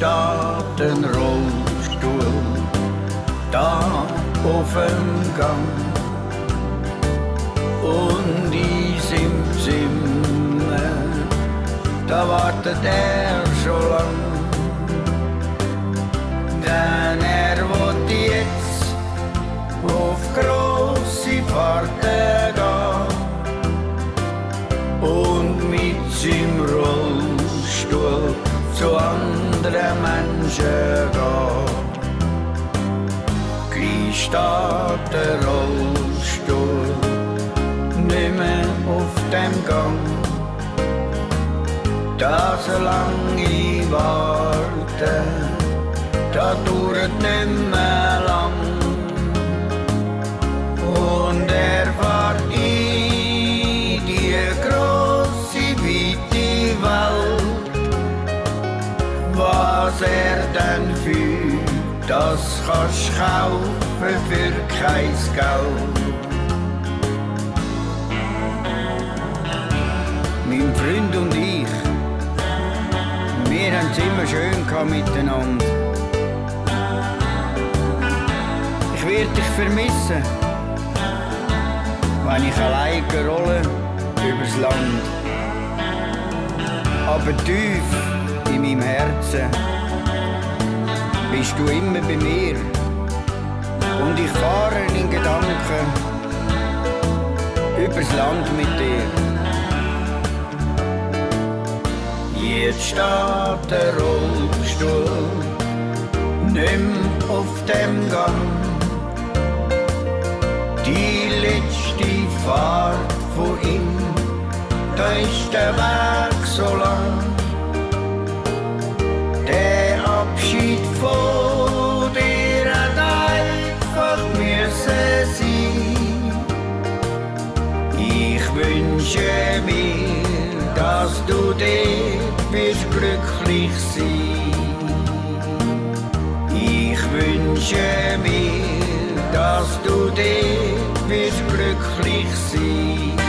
steht ein Rollstuhl da auf dem Gang. Und in seinem Zimmer, da wartet er schon lang. Denn er will jetzt auf grosse Fahrten gehen und mit seinem Rollstuhl zu anderen Menschen gehen. Gleich steht der Rollstuhl nicht mehr auf dem Gang. Da so lang ich warte, da dauert nicht mehr lang. Und er fährt in die grosse, weite Welt. Was er dann fühlt, das kannst du kaufen für kein Geld. Mein Freund und ich, wir haben es immer schön miteinander. Ich werde dich vermissen, wenn ich alleine rolle übers Land. Aber tief in meinem Herzen bist du immer bei mir. Und ich fahre in Gedanken übers Land mit dir. Jetzt steht der Rollstuhl nicht mehr auf dem Gang. Die letzte Fahrt von ihm, da ist der Weg so lang. Der Abschied von dir hat einfach müssen sein. Ich wünsche mir, dass du dort wirst glücklich sein. Ich wünsche mir, dass du dort wirst glücklich sein.